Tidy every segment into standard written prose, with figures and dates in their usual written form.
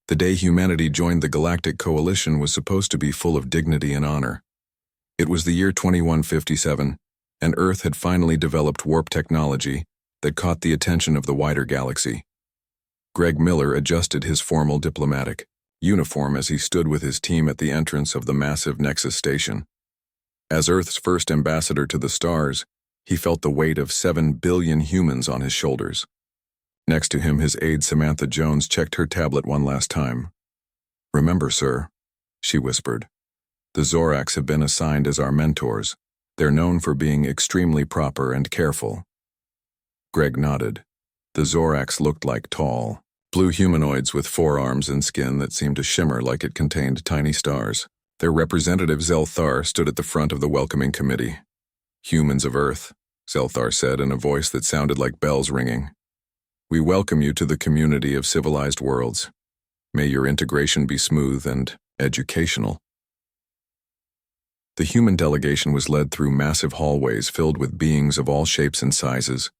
The day humanity joined the Galactic Coalition was supposed to be full of dignity and honor. It was the year 2157, and Earth had finally developed warp technology that caught the attention of the wider galaxy. Greg Miller adjusted his formal diplomatic uniform as he stood with his team at the entrance of the massive Nexus station. As Earth's first ambassador to the stars, he felt the weight of 7 billion humans on his shoulders. Next to him, his aide Samantha Jones checked her tablet one last time. "Remember, sir," she whispered, "the Zoracs have been assigned as our mentors. They're known for being extremely proper and careful." Greg nodded. The Zoracs looked like tall, blue humanoids with forearms and skin that seemed to shimmer like it contained tiny stars. Their representative Zelthar stood at the front of the welcoming committee. "Humans of Earth," Zelthar said in a voice that sounded like bells ringing. "We welcome you to the community of civilized worlds. May your integration be smooth and educational." The human delegation was led through massive hallways filled with beings of all shapes and sizes.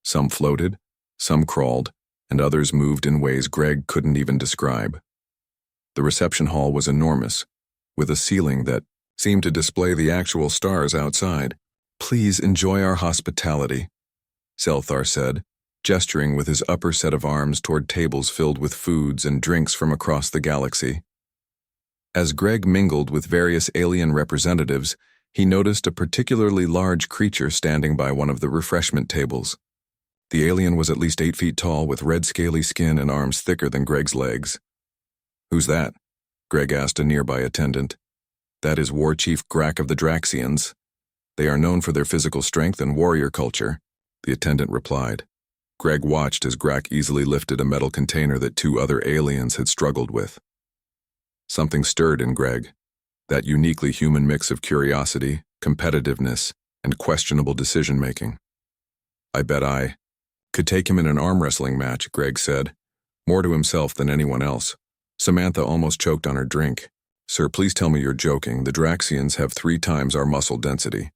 Some floated, some crawled, and others moved in ways Greg couldn't even describe. The reception hall was enormous, with a ceiling that seemed to display the actual stars outside. "Please enjoy our hospitality," Zelthar said, gesturing with his upper set of arms toward tables filled with foods and drinks from across the galaxy. As Greg mingled with various alien representatives, he noticed a particularly large creature standing by one of the refreshment tables. The alien was at least 8 feet tall with red scaly skin and arms thicker than Greg's legs. "Who's that?" Greg asked a nearby attendant. "That is War Chief Grak of the Draxians. They are known for their physical strength and warrior culture," the attendant replied. Greg watched as Grak easily lifted a metal container that 2 other aliens had struggled with. Something stirred in Greg, that uniquely human mix of curiosity, competitiveness, and questionable decision-making. "I bet I could take him in an arm wrestling match," Greg said, more to himself than anyone else. Samantha almost choked on her drink. "Sir, please tell me you're joking. The Draxians have 3 times our muscle density."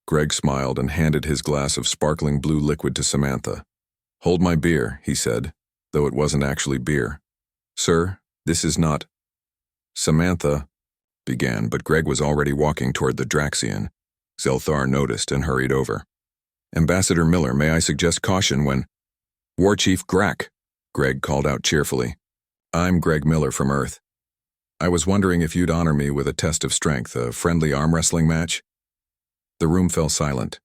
Greg smiled and handed his glass of sparkling blue liquid to Samantha. "Hold my beer," he said, though it wasn't actually beer. "Sir, this is not—" Samantha began, but Greg was already walking toward the Draxian. Zelthar noticed and hurried over. "Ambassador Miller, may I suggest caution when—" "War Chief Grak," Greg called out cheerfully. "I'm Greg Miller from Earth. I was wondering if you'd honor me with a test of strength, a friendly arm wrestling match." The room fell silent.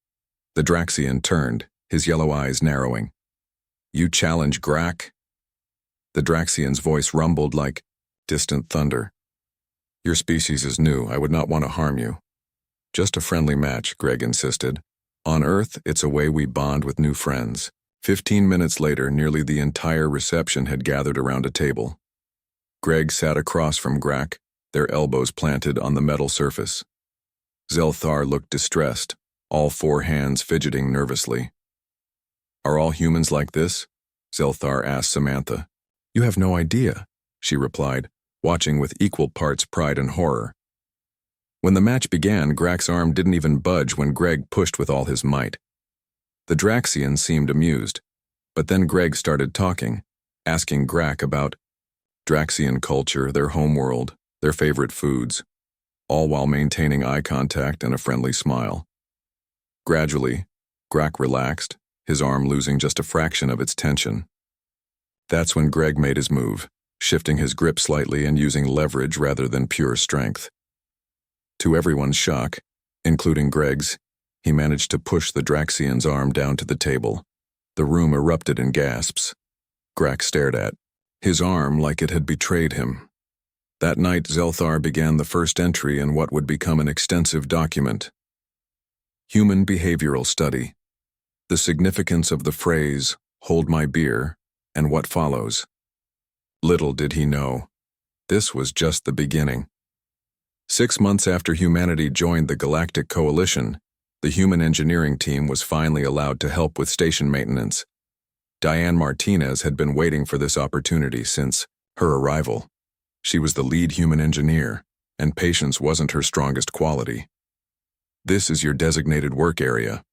The Draxian turned, his yellow eyes narrowing. "You challenge Grak?" The Draxian's voice rumbled like distant thunder. "Your species is new. I would not want to harm you." "Just a friendly match," Greg insisted. "On Earth, it's a way we bond with new friends." 15 minutes later, nearly the entire reception had gathered around a table. Greg sat across from Grak, their elbows planted on the metal surface. Zelthar looked distressed, all 4 hands fidgeting nervously. "Are all humans like this?" Zelthar asked Samantha. "You have no idea," she replied, watching with equal parts pride and horror. When the match began, Grak's arm didn't even budge when Greg pushed with all his might. The Draxian seemed amused, but then Greg started talking, asking Grak about Draxian culture, their homeworld, their favorite foods, all while maintaining eye contact and a friendly smile. Gradually, Grak relaxed, his arm losing just a fraction of its tension. That's when Greg made his move, shifting his grip slightly and using leverage rather than pure strength. To everyone's shock, including Greg's, he managed to push the Draxian's arm down to the table. The room erupted in gasps. Grak stared at his arm like it had betrayed him. That night, Zelthar began the first entry in what would become an extensive document. Human Behavioral Study. The significance of the phrase, "hold my beer," and what follows. Little did he know, this was just the beginning. 6 months after humanity joined the Galactic Coalition, the human engineering team was finally allowed to help with station maintenance. Diane Martinez had been waiting for this opportunity since her arrival. She was the lead human engineer, and patience wasn't her strongest quality. "This is your designated work area,"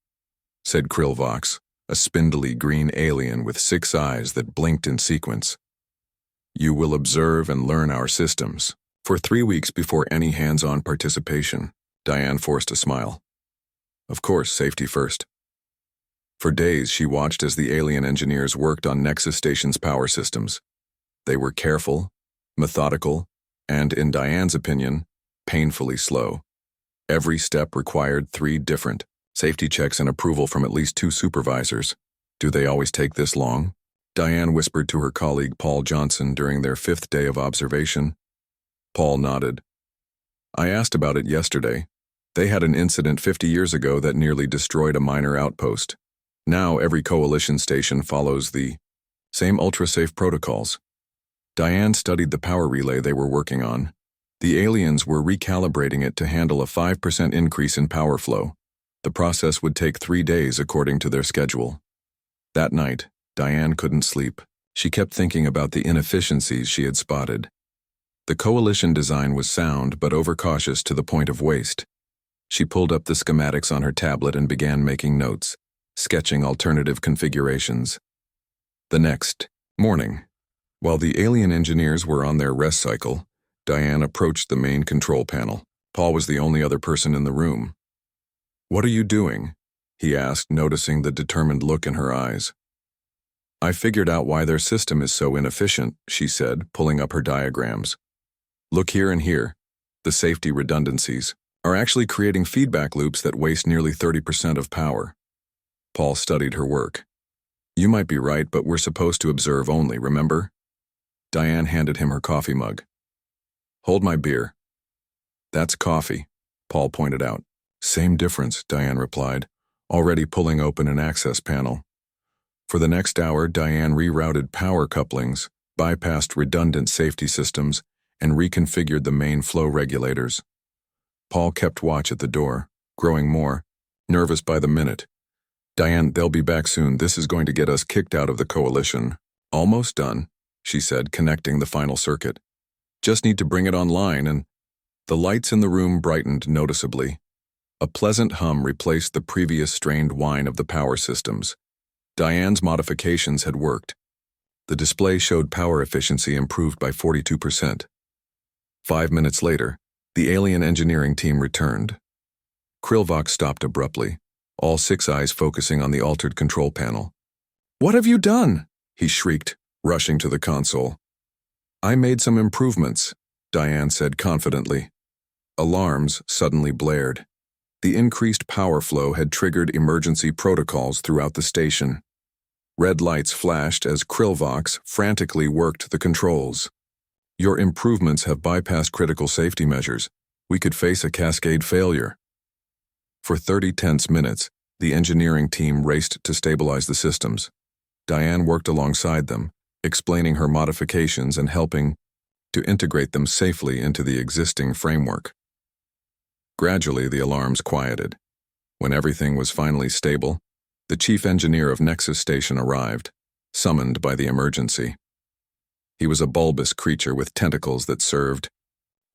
said Krillvox, a spindly green alien with 6 eyes that blinked in sequence. You will observe and learn our systems. For 3 weeks before any hands-on participation, Diane forced a smile. Of course, safety first. For days, she watched as the alien engineers worked on Nexus Station's power systems. They were careful, methodical, and, in Diane's opinion, painfully slow. Every step required 3 different safety checks and approval from at least 2 supervisors. Do they always take this long? Diane whispered to her colleague Paul Johnson during their 5th day of observation. Paul nodded. I asked about it yesterday. They had an incident 50 years ago that nearly destroyed a minor outpost. Now every coalition station follows the same ultra-safe protocols. Diane studied the power relay they were working on. The aliens were recalibrating it to handle a 5% increase in power flow. The process would take 3 days according to their schedule. That night, Diane couldn't sleep. She kept thinking about the inefficiencies she had spotted. The coalition design was sound but overcautious to the point of waste. She pulled up the schematics on her tablet and began making notes, sketching alternative configurations. The next morning, while the alien engineers were on their rest cycle, Diane approached the main control panel. Paul was the only other person in the room. "What are you doing?" he asked, noticing the determined look in her eyes. "I figured out why their system is so inefficient," she said, pulling up her diagrams. "Look here and here. The safety redundancies are actually creating feedback loops that waste nearly 30% of power." Paul studied her work. "You might be right, but we're supposed to observe only, remember?" Diane handed him her coffee mug. "Hold my beer." "That's coffee," Paul pointed out. "Same difference," Diane replied, already pulling open an access panel. For the next hour, Diane rerouted power couplings, bypassed redundant safety systems, and reconfigured the main flow regulators. Paul kept watch at the door, growing more nervous by the minute. "Diane, they'll be back soon. This is going to get us kicked out of the coalition." "Almost done," she said, connecting the final circuit. "Just need to bring it online and—" The lights in the room brightened noticeably. A pleasant hum replaced the previous strained whine of the power systems. Diane's modifications had worked. The display showed power efficiency improved by 42%. 5 minutes later, the alien engineering team returned. Krillvox stopped abruptly, all 6 eyes focusing on the altered control panel. "What have you done?" he shrieked, rushing to the console. "I made some improvements," Diane said confidently. Alarms suddenly blared. The increased power flow had triggered emergency protocols throughout the station. Red lights flashed as Krillvox frantically worked the controls. "Your improvements have bypassed critical safety measures. We could face a cascade failure." For 30 tense minutes, the engineering team raced to stabilize the systems. Diane worked alongside them, explaining her modifications and helping to integrate them safely into the existing framework. Gradually, the alarms quieted. When everything was finally stable, the chief engineer of Nexus Station arrived, summoned by the emergency. He was a bulbous creature with tentacles that served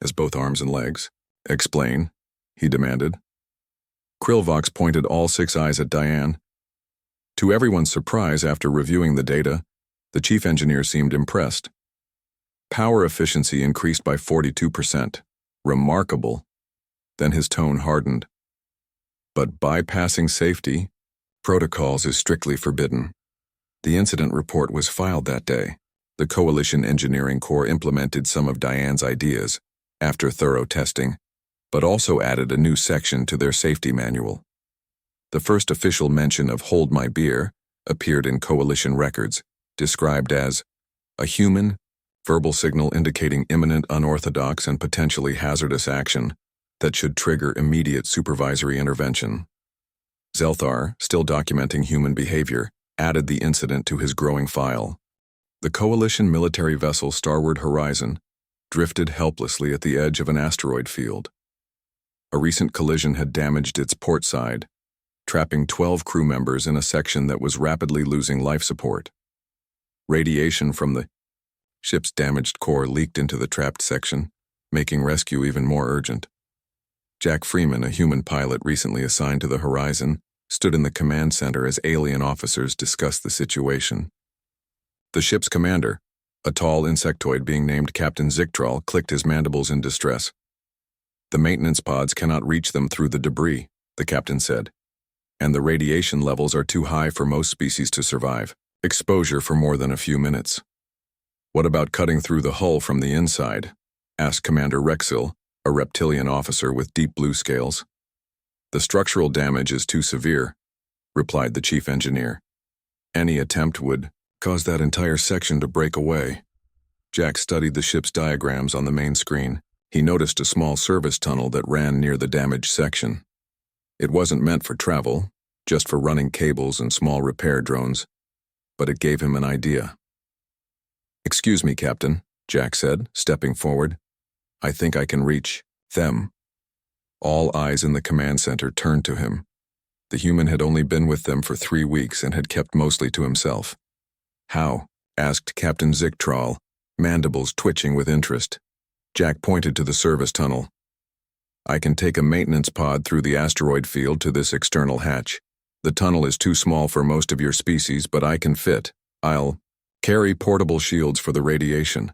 as both arms and legs. "Explain," he demanded. Krillvox pointed all 6 eyes at Diane. To everyone's surprise, after reviewing the data, the chief engineer seemed impressed. Power efficiency increased by 42%. Remarkable. Then his tone hardened. "But bypassing safety protocols is strictly forbidden." The incident report was filed that day. The Coalition Engineering Corps implemented some of Diane's ideas, after thorough testing, but also added a new section to their safety manual. The first official mention of "Hold My Beer" appeared in Coalition records, described as a human, verbal signal indicating imminent unorthodox and potentially hazardous action that should trigger immediate supervisory intervention. Zelthar, still documenting human behavior, added the incident to his growing file. The Coalition military vessel Starward Horizon drifted helplessly at the edge of an asteroid field. A recent collision had damaged its port side, trapping 12 crew members in a section that was rapidly losing life support. Radiation from the ship's damaged core leaked into the trapped section, making rescue even more urgent. Jack Freeman, a human pilot recently assigned to the Horizon, stood in the command center as alien officers discussed the situation. The ship's commander, A tall insectoid being named Captain Zictral clicked his mandibles in distress. "The maintenance pods cannot reach them through the debris," the captain said, "and the radiation levels are too high for most species to survive exposure for more than a few minutes." "What about cutting through the hull from the inside?" asked Commander Rexil, a reptilian officer with deep blue scales. "The structural damage is too severe," replied the chief engineer. "Any attempt would cause that entire section to break away." Jack studied the ship's diagrams on the main screen. He noticed a small service tunnel that ran near the damaged section. It wasn't meant for travel, just for running cables and small repair drones, but it gave him an idea. "Excuse me, Captain," Jack said, stepping forward. "I think I can reach them." All eyes in the command center turned to him. The human had only been with them for 3 weeks and had kept mostly to himself. "How?" asked Captain Zictral, mandibles twitching with interest. Jack pointed to the service tunnel. "I can take a maintenance pod through the asteroid field to this external hatch. The tunnel is too small for most of your species, but I can fit. I'll carry portable shields for the radiation."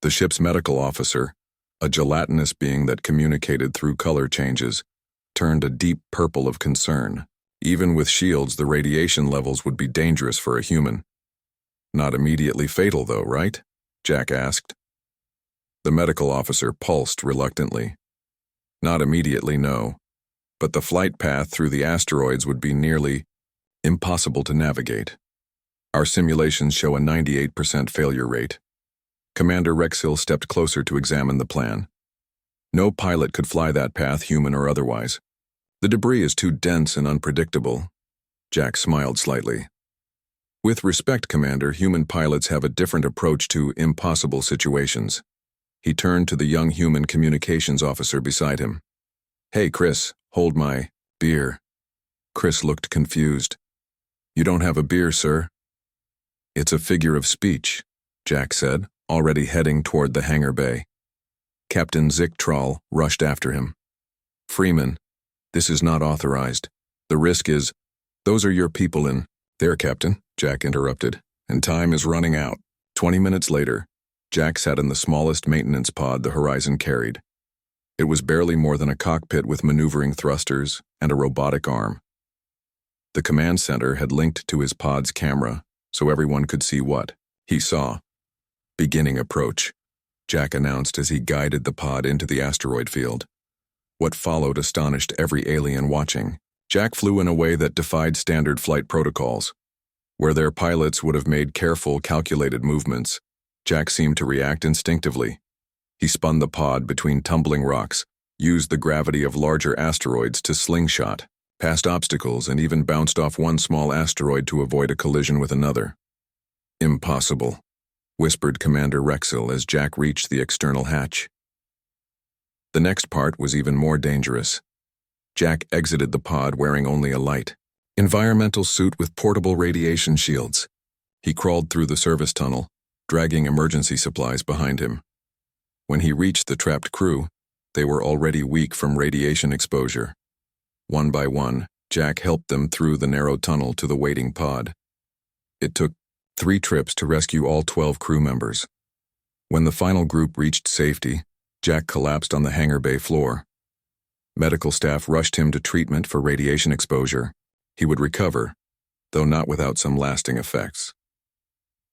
The ship's medical officer, a gelatinous being that communicated through color changes, turned a deep purple of concern. Even with shields, the radiation levels would be dangerous for a human. "Not immediately fatal, though, right?" Jack asked. The medical officer pulsed reluctantly. "Not immediately, no. But the flight path through the asteroids would be nearly impossible to navigate. Our simulations show a 98% failure rate." Commander Rexil stepped closer to examine the plan. "No pilot could fly that path, human or otherwise. The debris is too dense and unpredictable." Jack smiled slightly. "With respect, Commander, human pilots have a different approach to impossible situations." He turned to the young human communications officer beside him. "Hey, Chris, hold my beer." Chris looked confused. "You don't have a beer, sir?" "It's a figure of speech," Jack said, already heading toward the hangar bay. Captain Zictral rushed after him. "Freeman, this is not authorized. The risk is—" "Those are your people in—" "There, Captain," Jack interrupted, "and time is running out." 20 minutes later, Jack sat in the smallest maintenance pod the Horizon carried. It was barely more than a cockpit with maneuvering thrusters and a robotic arm. The command center had linked to his pod's camera, so everyone could see what he saw. "Beginning approach," Jack announced as he guided the pod into the asteroid field. What followed astonished every alien watching. Jack flew in a way that defied standard flight protocols. Where their pilots would have made careful, calculated movements, Jack seemed to react instinctively. He spun the pod between tumbling rocks, used the gravity of larger asteroids to slingshot, passed obstacles, and even bounced off one small asteroid to avoid a collision with another. "Impossible," whispered Commander Rexil as Jack reached the external hatch. The next part was even more dangerous. Jack exited the pod wearing only a light environmental suit with portable radiation shields. He crawled through the service tunnel, dragging emergency supplies behind him. When he reached the trapped crew, they were already weak from radiation exposure. One by one, Jack helped them through the narrow tunnel to the waiting pod. It took 3 trips to rescue all 12 crew members. When the final group reached safety, Jack collapsed on the hangar bay floor. Medical staff rushed him to treatment for radiation exposure. He would recover, though not without some lasting effects.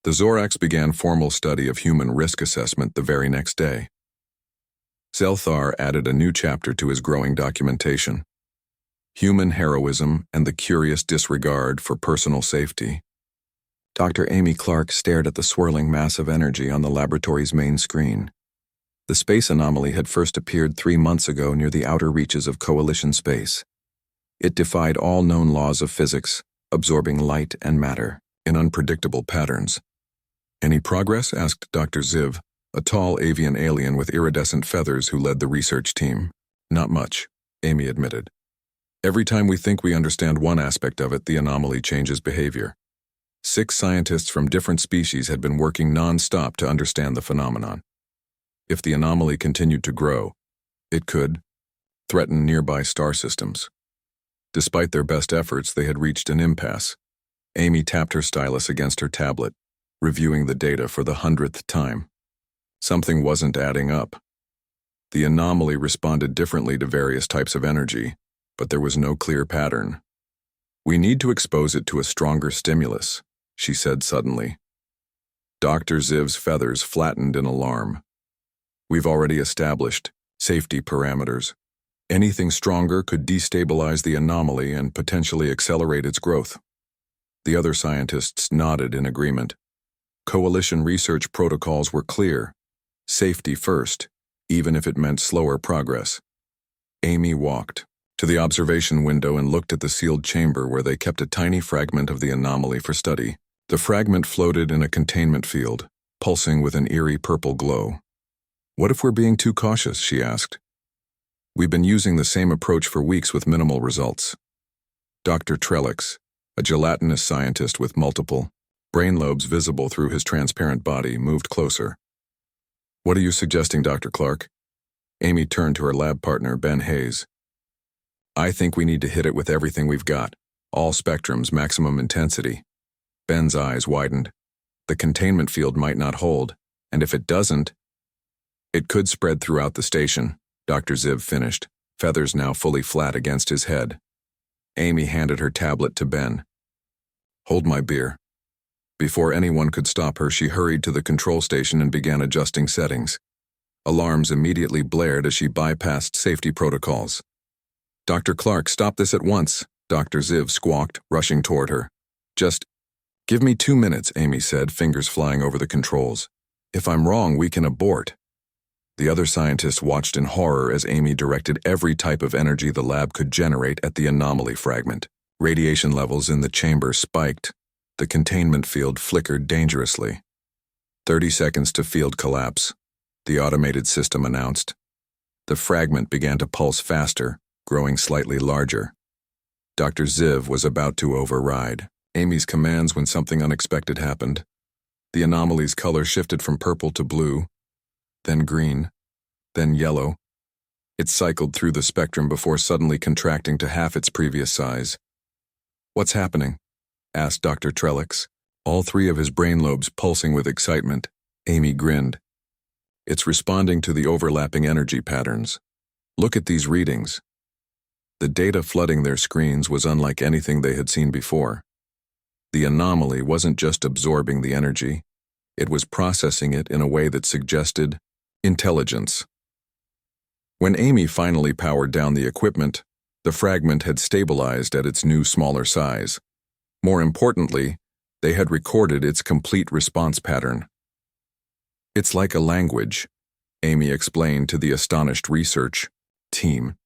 The Zorax began formal study of human risk assessment the very next day. Zelthar added a new chapter to his growing documentation: human heroism and the curious disregard for personal safety. Dr. Amy Clark stared at the swirling mass of energy on the laboratory's main screen. The space anomaly had first appeared 3 months ago near the outer reaches of Coalition space. It defied all known laws of physics, absorbing light and matter in unpredictable patterns. "Any progress?" asked Dr. Ziv, a tall avian alien with iridescent feathers who led the research team. "Not much," Amy admitted. "Every time we think we understand one aspect of it, the anomaly changes behavior." 6 scientists from different species had been working non-stop to understand the phenomenon. If the anomaly continued to grow, it could threaten nearby star systems. Despite their best efforts, they had reached an impasse. Amy tapped her stylus against her tablet. reviewing the data for the 100th time. Something wasn't adding up. The anomaly responded differently to various types of energy, but there was no clear pattern. "We need to expose it to a stronger stimulus," she said suddenly. Dr. Ziv's feathers flattened in alarm. "We've already established safety parameters. Anything stronger could destabilize the anomaly and potentially accelerate its growth." The other scientists nodded in agreement. Coalition research protocols were clear. Safety first, even if it meant slower progress. Amy walked to the observation window and looked at the sealed chamber where they kept a tiny fragment of the anomaly for study. The fragment floated in a containment field, pulsing with an eerie purple glow. "What if we're being too cautious?" she asked. "We've been using the same approach for weeks with minimal results." Dr. Trellix, a gelatinous scientist with multiple brain lobes visible through his transparent body, moved closer. "What are you suggesting, Dr. Clark?" Amy turned to her lab partner, Ben Hayes. "I think we need to hit it with everything we've got. All spectrums, maximum intensity." Ben's eyes widened. "The containment field might not hold, and if it doesn't, it could spread throughout the station," Dr. Ziv finished, feathers now fully flat against his head. Amy handed her tablet to Ben. "Hold my beer." Before anyone could stop her, she hurried to the control station and began adjusting settings. Alarms immediately blared as she bypassed safety protocols. "Dr. Clark, stop this at once," Dr. Ziv squawked, rushing toward her. "Just give me 2 minutes," Amy said, fingers flying over the controls. "If I'm wrong, we can abort." The other scientists watched in horror as Amy directed every type of energy the lab could generate at the anomaly fragment. Radiation levels in the chamber spiked. The containment field flickered dangerously. 30 seconds to field collapse, the automated system announced. The fragment began to pulse faster, growing slightly larger. Dr. Ziv was about to override Amy's commands when something unexpected happened. The anomaly's color shifted from purple to blue, then green, then yellow. It cycled through the spectrum before suddenly contracting to half its previous size. "What's happening?" asked Dr. Trellix, all 3 of his brain lobes pulsing with excitement. Amy grinned. "It's responding to the overlapping energy patterns. Look at these readings." The data flooding their screens was unlike anything they had seen before. The anomaly wasn't just absorbing the energy, it was processing it in a way that suggested intelligence. When Amy finally powered down the equipment, the fragment had stabilized at its new smaller size. More importantly, they had recorded its complete response pattern. "It's like a language," Amy explained to the astonished research team.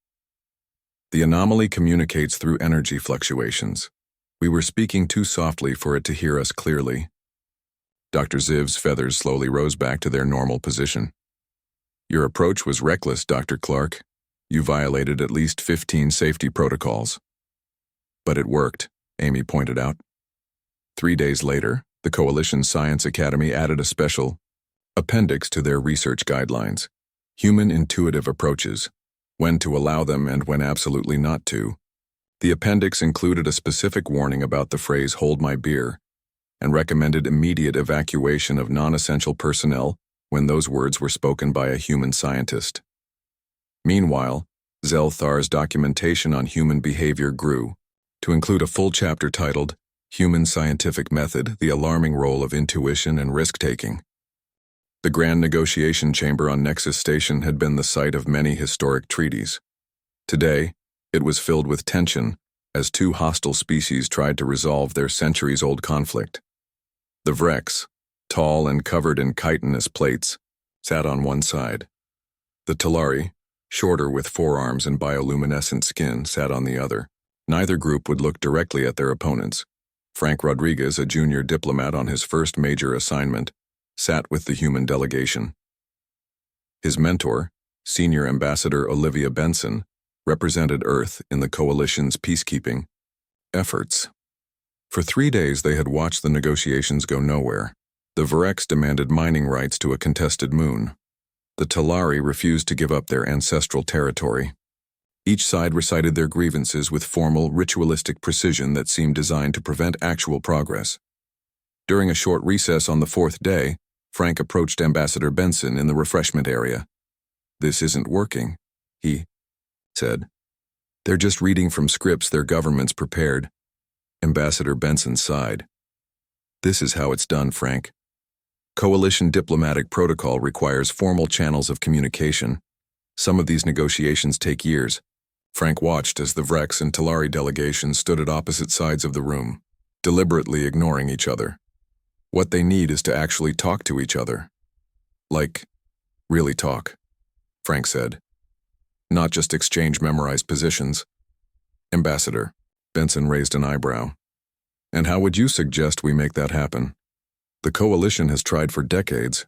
"The anomaly communicates through energy fluctuations. We were speaking too softly for it to hear us clearly." Dr. Ziv's feathers slowly rose back to their normal position. "Your approach was reckless, Dr. Clark. You violated at least 15 safety protocols." "But it worked," Amy pointed out. 3 days later, the Coalition Science Academy added a special appendix to their research guidelines: human intuitive approaches, when to allow them and when absolutely not to. The appendix included a specific warning about the phrase "hold my beer" and recommended immediate evacuation of non-essential personnel when those words were spoken by a human scientist. Meanwhile, Zelthar's documentation on human behavior grew, to include a full chapter titled Human Scientific Method, the Alarming Role of Intuition and Risk-Taking. The Grand Negotiation Chamber on Nexus Station had been the site of many historic treaties. Today, it was filled with tension as 2 hostile species tried to resolve their centuries-old conflict. The Vrex, tall and covered in chitinous plates, sat on one side. The Talari, shorter with forearms and bioluminescent skin, sat on the other. Neither group would look directly at their opponents. Frank Rodriguez, a junior diplomat on his first major assignment, sat with the human delegation. His mentor, Senior Ambassador Olivia Benson, represented Earth in the Coalition's peacekeeping efforts. For 3 days they had watched the negotiations go nowhere. The Vrex demanded mining rights to a contested moon. The Talari refused to give up their ancestral territory. Each side recited their grievances with formal, ritualistic precision that seemed designed to prevent actual progress. During a short recess on the fourth day, Frank approached Ambassador Benson in the refreshment area. "This isn't working," he said. "They're just reading from scripts their government's prepared." Ambassador Benson sighed. "This is how it's done, Frank. Coalition diplomatic protocol requires formal channels of communication. Some of these negotiations take years." Frank watched as the Vrex and Talari delegations stood at opposite sides of the room, deliberately ignoring each other. What they need is to actually talk to each other. Like, really talk, Frank said. Not just exchange memorized positions. Ambassador, Benson raised an eyebrow. "And how would you suggest we make that happen? The Coalition has tried for decades."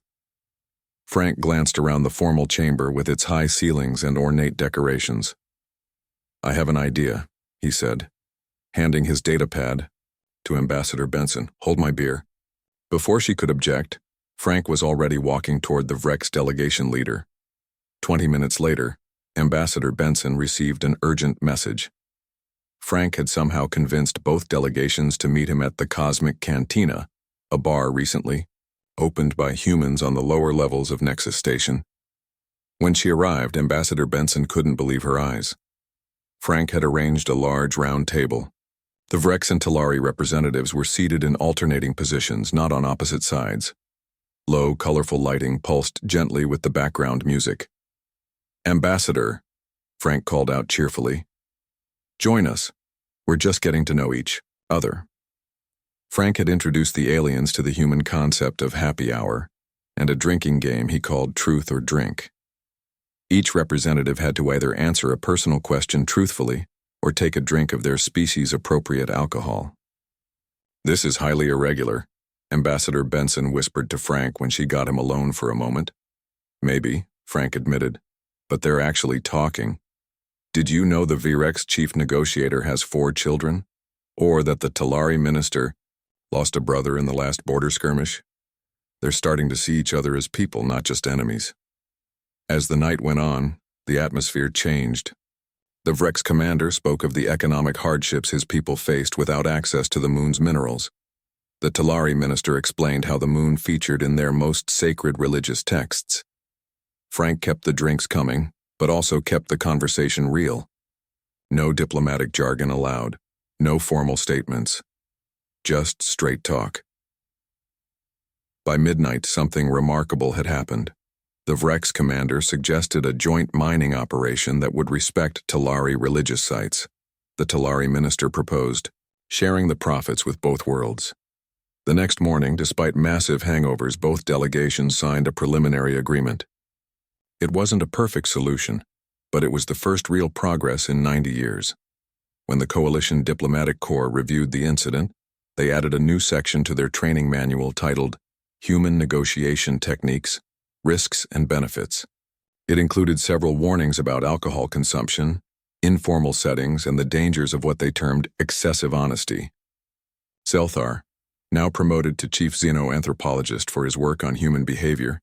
Frank glanced around the formal chamber with its high ceilings and ornate decorations. "I have an idea," he said, handing his datapad to Ambassador Benson. "Hold my beer." Before she could object, Frank was already walking toward the Vrex delegation leader. 20 minutes later, Ambassador Benson received an urgent message. Frank had somehow convinced both delegations to meet him at the Cosmic Cantina, a bar recently opened by humans on the lower levels of Nexus Station. When she arrived, Ambassador Benson couldn't believe her eyes. Frank had arranged a large round table. The Vrex and Talari representatives were seated in alternating positions, not on opposite sides. Low, colorful lighting pulsed gently with the background music. "Ambassador," Frank called out cheerfully. "Join us. We're just getting to know each other." Frank had introduced the aliens to the human concept of happy hour and a drinking game he called Truth or Drink. Each representative had to either answer a personal question truthfully or take a drink of their species-appropriate alcohol. "This is highly irregular," Ambassador Benson whispered to Frank when she got him alone for a moment. "Maybe," Frank admitted, "but they're actually talking. Did you know the Vrex chief negotiator has 4 children? Or that the Talari minister lost a brother in the last border skirmish? They're starting to see each other as people, not just enemies." As the night went on, the atmosphere changed. The Vrex commander spoke of the economic hardships his people faced without access to the moon's minerals. The Talari minister explained how the moon featured in their most sacred religious texts. Frank kept the drinks coming, but also kept the conversation real. No diplomatic jargon allowed, no formal statements. Just straight talk. By midnight, something remarkable had happened. The Vrex commander suggested a joint mining operation that would respect Talari religious sites. The Talari minister proposed, sharing the profits with both worlds. The next morning, despite massive hangovers, both delegations signed a preliminary agreement. It wasn't a perfect solution, but it was the first real progress in 90 years. When the Coalition Diplomatic Corps reviewed the incident, they added a new section to their training manual titled Human Negotiation Techniques, Risks and Benefits. It included several warnings about alcohol consumption, informal settings, and the dangers of what they termed excessive honesty. Selthar, now promoted to chief xenoanthropologist for his work on human behavior,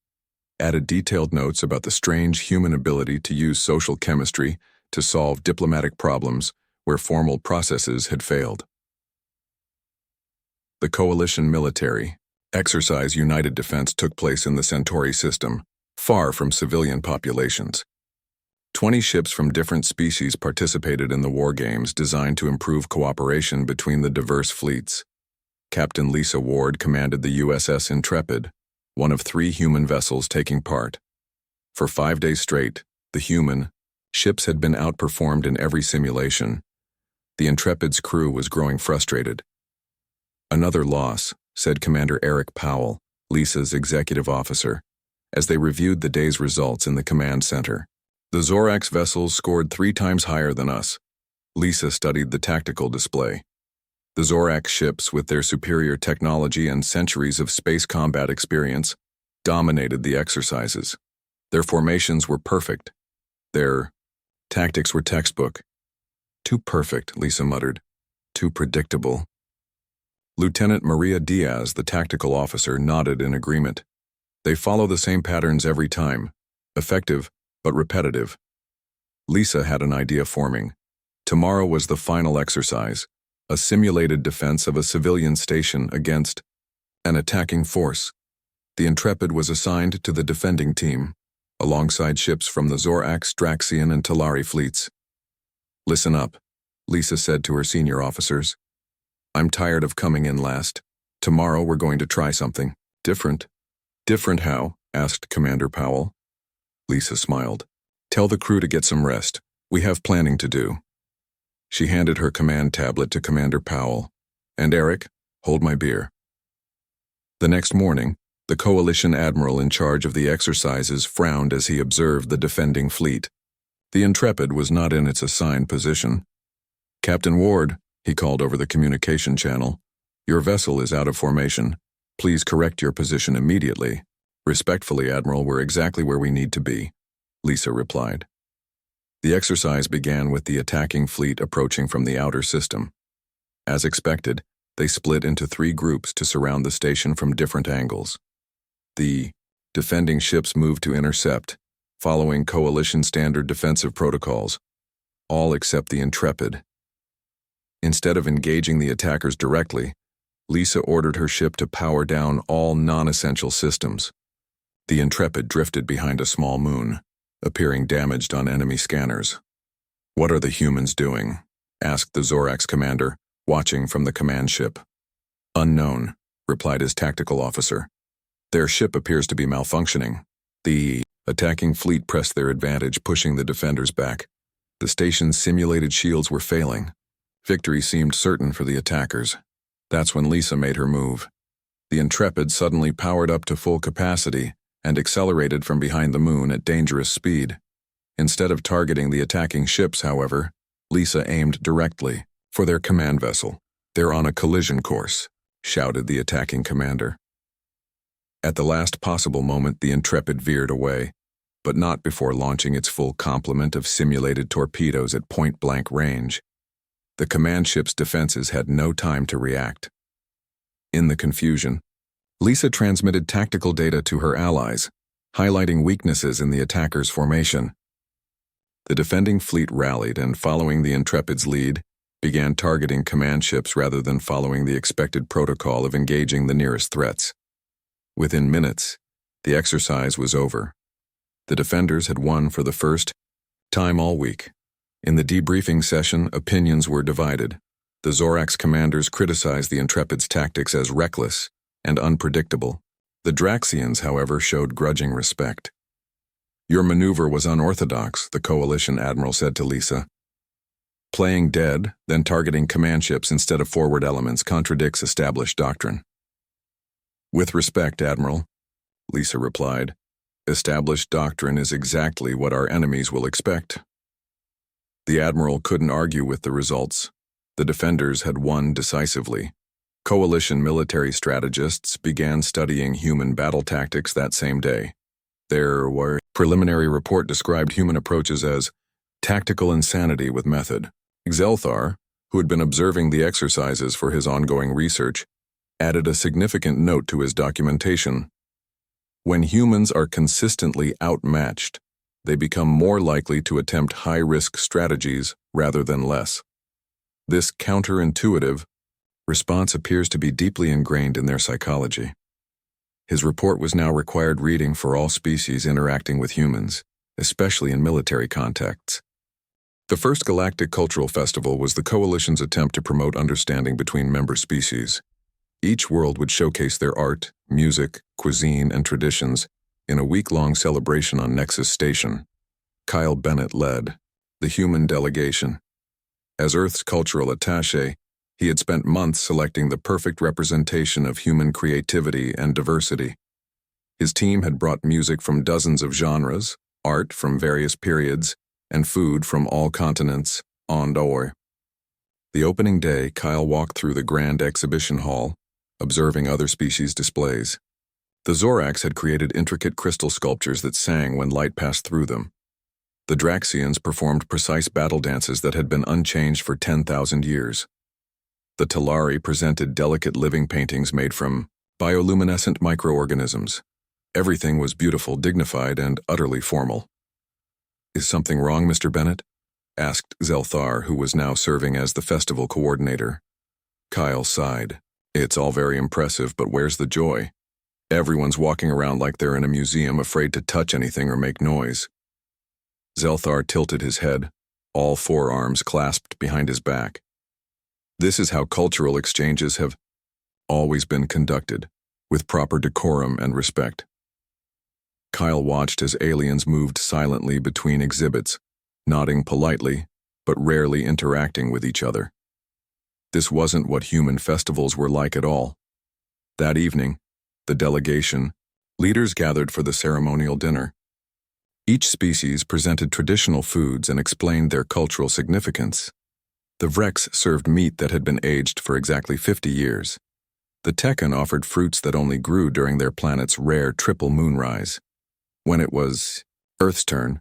added detailed notes about the strange human ability to use social chemistry to solve diplomatic problems where formal processes had failed. The Coalition military exercise United Defense took place in the Centauri system, far from civilian populations. 20 ships from different species participated in the war games designed to improve cooperation between the diverse fleets. Captain Lisa Ward commanded the USS Intrepid, one of 3 human vessels taking part. For 5 days straight, the human ships had been outperformed in every simulation. The Intrepid's crew was growing frustrated. "Another loss," said Commander Eric Powell, Lisa's executive officer, as they reviewed the day's results in the command center. "The Zorax vessels scored 3 times higher than us." Lisa studied the tactical display. The Zorax ships, with their superior technology and centuries of space combat experience, dominated the exercises. Their formations were perfect. Their tactics were textbook. "Too perfect," Lisa muttered. "Too predictable." Lieutenant Maria Diaz, the tactical officer, nodded in agreement. "They follow the same patterns every time. Effective, but repetitive." Lisa had an idea forming. Tomorrow was the final exercise, a simulated defense of a civilian station against An attacking force. The Intrepid was assigned to the defending team, alongside ships from the Zorax, Draxian, and Talari fleets. "Listen up," Lisa said to her senior officers. "I'm tired of coming in last. Tomorrow we're going to try something different." "Different how?" asked Commander Powell. Lisa smiled. "Tell the crew to get some rest. We have planning to do." She handed her command tablet to Commander Powell. "And Eric, hold my beer." The next morning, the Coalition admiral in charge of the exercises frowned as he observed the defending fleet. The Intrepid was not in its assigned position. "Captain Ward," he called over the communication channel, "your vessel is out of formation. Please correct your position immediately." "Respectfully, Admiral, we're exactly where we need to be," Lisa replied. The exercise began with the attacking fleet approaching from the outer system. As expected, they split into 3 groups to surround the station from different angles. The defending ships moved to intercept, following Coalition standard defensive protocols, all except the Intrepid. Instead of engaging the attackers directly, Lisa ordered her ship to power down all non-essential systems. The Intrepid drifted behind a small moon, appearing damaged on enemy scanners. "What are the humans doing?" asked the Zorax commander, watching from the command ship. "Unknown," replied his tactical officer. "Their ship appears to be malfunctioning." The attacking fleet pressed their advantage, pushing the defenders back. The station's simulated shields were failing. Victory seemed certain for the attackers. That's when Lisa made her move. The Intrepid suddenly powered up to full capacity and accelerated from behind the moon at dangerous speed. Instead of targeting the attacking ships, however, Lisa aimed directly for their command vessel. "They're on a collision course," shouted the attacking commander. At the last possible moment, the Intrepid veered away, but not before launching its full complement of simulated torpedoes at point-blank range. The command ship's defenses had no time to react. In the confusion, Lisa transmitted tactical data to her allies, highlighting weaknesses in the attackers' formation. The defending fleet rallied and, following the Intrepid's lead, began targeting command ships rather than following the expected protocol of engaging the nearest threats. Within minutes, the exercise was over. The defenders had won for the first time all week. In the debriefing session, opinions were divided. The Zorax commanders criticized the Intrepid's tactics as reckless and unpredictable. The Draxians, however, showed grudging respect. "Your maneuver was unorthodox," the Coalition admiral said to Lisa. "Playing dead, then targeting command ships instead of forward elements contradicts established doctrine." "With respect, Admiral," Lisa replied, "established doctrine is exactly what our enemies will expect." The admiral couldn't argue with the results. The defenders had won decisively. Coalition military strategists began studying human battle tactics that same day. Their preliminary report described human approaches as tactical insanity with method. Xelthar, who had been observing the exercises for his ongoing research, added a significant note to his documentation. "When humans are consistently outmatched, they become more likely to attempt high-risk strategies rather than less. This counterintuitive response appears to be deeply ingrained in their psychology." His report was now required reading for all species interacting with humans, especially in military contexts. The first Galactic Cultural Festival was the Coalition's attempt to promote understanding between member species. Each world would showcase their art, music, cuisine, and traditions in a week-long celebration on Nexus Station. Kyle Bennett led the human delegation. As Earth's cultural attaché, he had spent months selecting the perfect representation of human creativity and diversity. His team had brought music from dozens of genres, art from various periods, and food from all continents, en dehors. The opening day, Kyle walked through the grand exhibition hall, observing other species' displays. The Zorax had created intricate crystal sculptures that sang when light passed through them. The Draxians performed precise battle dances that had been unchanged for 10,000 years. The Talari presented delicate living paintings made from bioluminescent microorganisms. Everything was beautiful, dignified, and utterly formal. "Is something wrong, Mr. Bennett?" asked Xelthar, who was now serving as the festival coordinator. Kyle sighed. It's all very impressive, but where's the joy? Everyone's walking around like they're in a museum, afraid to touch anything or make noise. Zelthar tilted his head, all four arms clasped behind his back. This is how cultural exchanges have always been conducted, with proper decorum and respect. Kyle watched as aliens moved silently between exhibits, nodding politely, but rarely interacting with each other. This wasn't what human festivals were like at all. That evening, the delegation, leaders gathered for the ceremonial dinner. Each species presented traditional foods and explained their cultural significance. The Vrex served meat that had been aged for exactly 50 years. The Tekkan offered fruits that only grew during their planet's rare triple moonrise. When it was Earth's turn,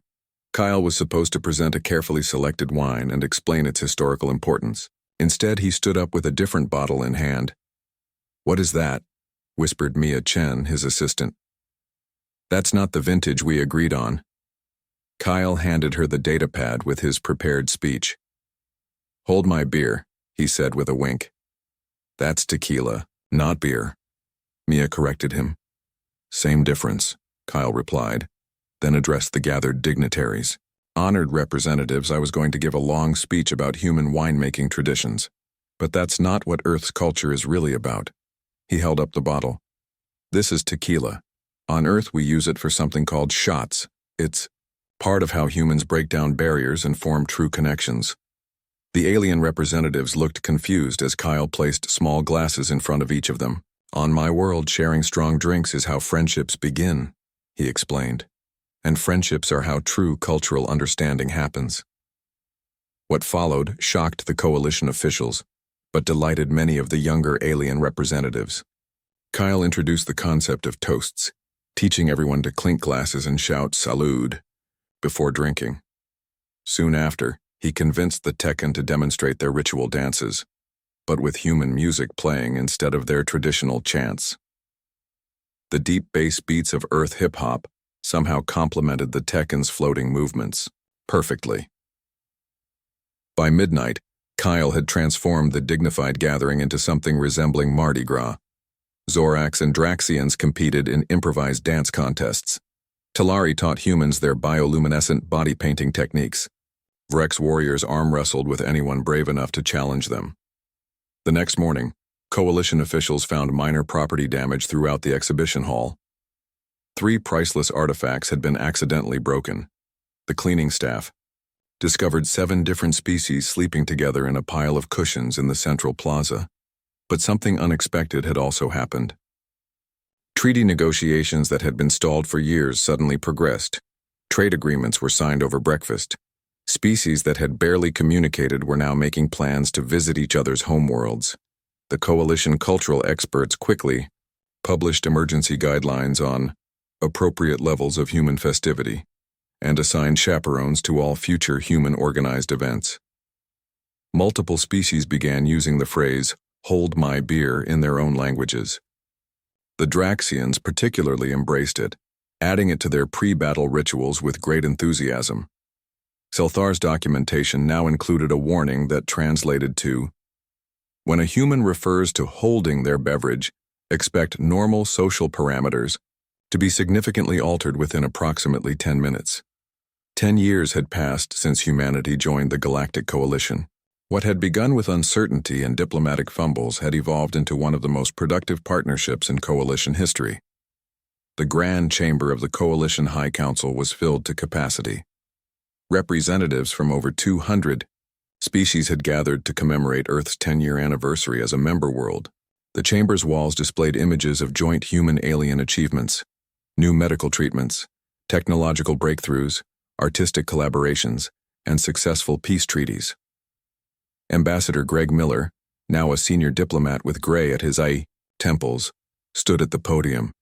Kyle was supposed to present a carefully selected wine and explain its historical importance. Instead, he stood up with a different bottle in hand. "What is that?" whispered Mia Chen, his assistant. "That's not the vintage we agreed on." Kyle handed her the datapad with his prepared speech. "Hold my beer," he said with a wink. "That's tequila, not beer," Mia corrected him. "Same difference," Kyle replied, then addressed the gathered dignitaries. "Honored representatives, I was going to give a long speech about human winemaking traditions, but that's not what Earth's culture is really about." He held up the bottle. "This is tequila. On Earth, we use it for something called shots. It's part of how humans break down barriers and form true connections." The alien representatives looked confused as Kyle placed small glasses in front of each of them. "On my world, sharing strong drinks is how friendships begin," he explained. "And friendships are how true cultural understanding happens." What followed shocked the coalition officials, but delighted many of the younger alien representatives. Kyle introduced the concept of toasts, teaching everyone to clink glasses and shout "Salud" before drinking. Soon after, he convinced the Tekkan to demonstrate their ritual dances, but with human music playing instead of their traditional chants. The deep bass beats of Earth hip-hop somehow complemented the Tekkan's floating movements perfectly. By midnight, Kyle had transformed the dignified gathering into something resembling Mardi Gras. Zorax and Draxians competed in improvised dance contests. Talari taught humans their bioluminescent body painting techniques. Vrex warriors arm wrestled with anyone brave enough to challenge them. The next morning, coalition officials found minor property damage throughout the exhibition hall. 3 priceless artifacts had been accidentally broken. The cleaning staff discovered 7 different species sleeping together in a pile of cushions in the central plaza. But something unexpected had also happened. Treaty negotiations that had been stalled for years suddenly progressed. Trade agreements were signed over breakfast. Species that had barely communicated were now making plans to visit each other's homeworlds. The coalition cultural experts quickly published emergency guidelines on appropriate levels of human festivity and assigned chaperones to all future human-organized events. Multiple species began using the phrase, "hold my beer," in their own languages. The Draxians particularly embraced it, adding it to their pre-battle rituals with great enthusiasm. Zelthar's documentation now included a warning that translated to, "When a human refers to holding their beverage, expect normal social parameters to be significantly altered within approximately 10 minutes. 10 years had passed since humanity joined the Galactic Coalition. What had begun with uncertainty and diplomatic fumbles had evolved into one of the most productive partnerships in Coalition history. The Grand Chamber of the Coalition High Council was filled to capacity. Representatives from over 200 species had gathered to commemorate Earth's 10-year anniversary as a member world. The chamber's walls displayed images of joint human-alien achievements, new medical treatments, technological breakthroughs, artistic collaborations, and successful peace treaties. Ambassador Greg Miller, now a senior diplomat with Gray at his temples, stood at the podium.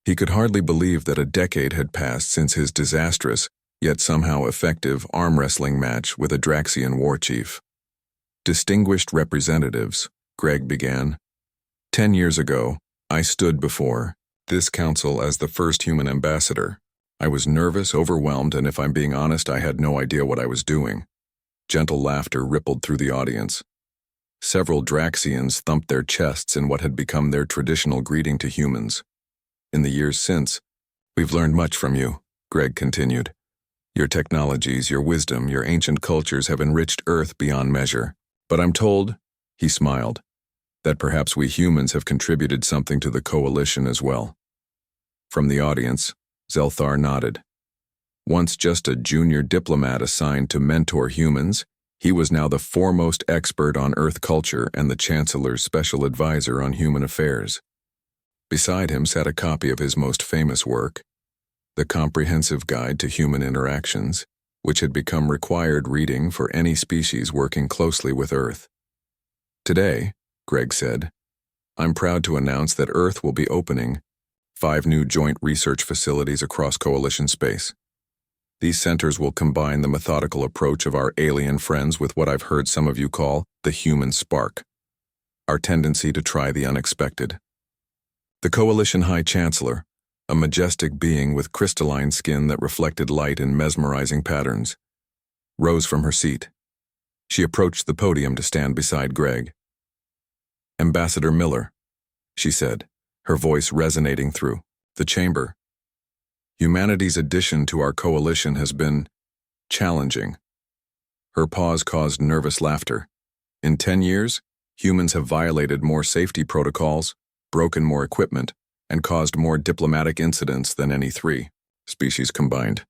He could hardly believe that a decade had passed since his disastrous, yet somehow effective, arm-wrestling match with a Draxian war chief. "Distinguished representatives," Greg began. 10 years ago, I stood before this council as the first human ambassador. I was nervous, overwhelmed, and if I'm being honest, I had no idea what I was doing." Gentle laughter rippled through the audience. Several Draxians thumped their chests in what had become their traditional greeting to humans. In the years since, we've learned much from you, Greg continued. Your technologies, your wisdom, your ancient cultures have enriched Earth beyond measure. But I'm told, he smiled, that perhaps we humans have contributed something to the coalition as well. From the audience, Zelthar nodded. Once just a junior diplomat assigned to mentor humans, he was now the foremost expert on Earth culture and the Chancellor's special advisor on human affairs. Beside him sat a copy of his most famous work, The Comprehensive Guide to Human Interactions, which had become required reading for any species working closely with Earth. Today, Greg said, I'm proud to announce that Earth will be opening 5 new joint research facilities across Coalition space. These centers will combine the methodical approach of our alien friends with what I've heard some of you call the human spark, our tendency to try the unexpected. The Coalition High Chancellor, a majestic being with crystalline skin that reflected light in mesmerizing patterns, rose from her seat. She approached the podium to stand beside Greg. Ambassador Miller, she said, her voice resonating through the chamber. Humanity's addition to our coalition has been challenging. Her pause caused nervous laughter. In 10 years, humans have violated more safety protocols, broken more equipment, and caused more diplomatic incidents than any 3 species combined.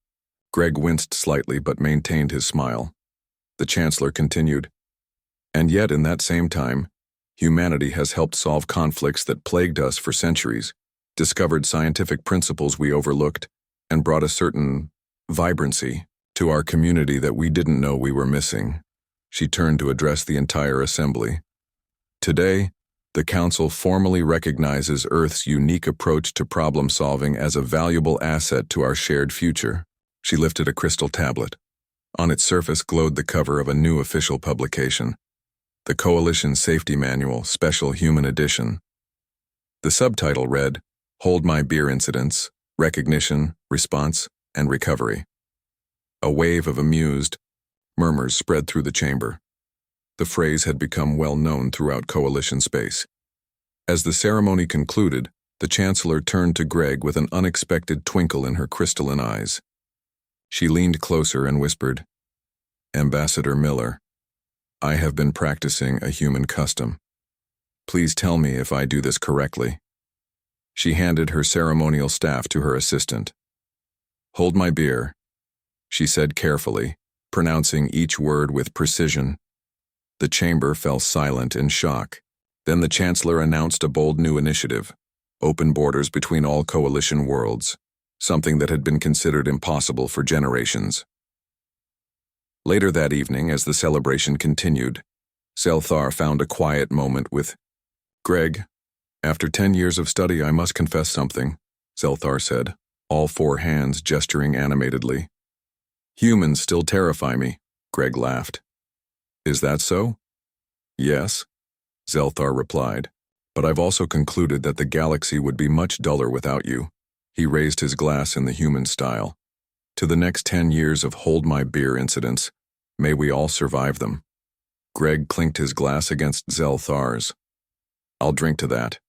Greg winced slightly but maintained his smile. The Chancellor continued, and yet in that same time, humanity has helped solve conflicts that plagued us for centuries, discovered scientific principles we overlooked, and brought a certain vibrancy to our community that we didn't know we were missing. She turned to address the entire assembly. Today, the Council formally recognizes Earth's unique approach to problem-solving as a valuable asset to our shared future. She lifted a crystal tablet. On its surface glowed the cover of a new official publication, the Coalition Safety Manual, Special Human Edition. The subtitle read, Hold My Beer Incidents, Recognition, Response, and Recovery. A wave of amused murmurs spread through the chamber. The phrase had become well known throughout Coalition space. As the ceremony concluded, the Chancellor turned to Greg with an unexpected twinkle in her crystalline eyes. She leaned closer and whispered, Ambassador Miller, I have been practicing a human custom. Please tell me if I do this correctly. She handed her ceremonial staff to her assistant. Hold my beer, she said carefully, pronouncing each word with precision. The chamber fell silent in shock. Then the Chancellor announced a bold new initiative, open borders between all coalition worlds, something that had been considered impossible for generations. Later that evening, as the celebration continued, Zelthar found a quiet moment with Greg. After 10 years of study, I must confess something, Zelthar said, all 4 hands gesturing animatedly. Humans still terrify me, Greg laughed. Is that so? Yes, Zelthar replied, but I've also concluded that the galaxy would be much duller without you. He raised his glass in the human style. To the next 10 years of Hold My Beer incidents, may we all survive them. Greg clinked his glass against Zelthar's. I'll drink to that.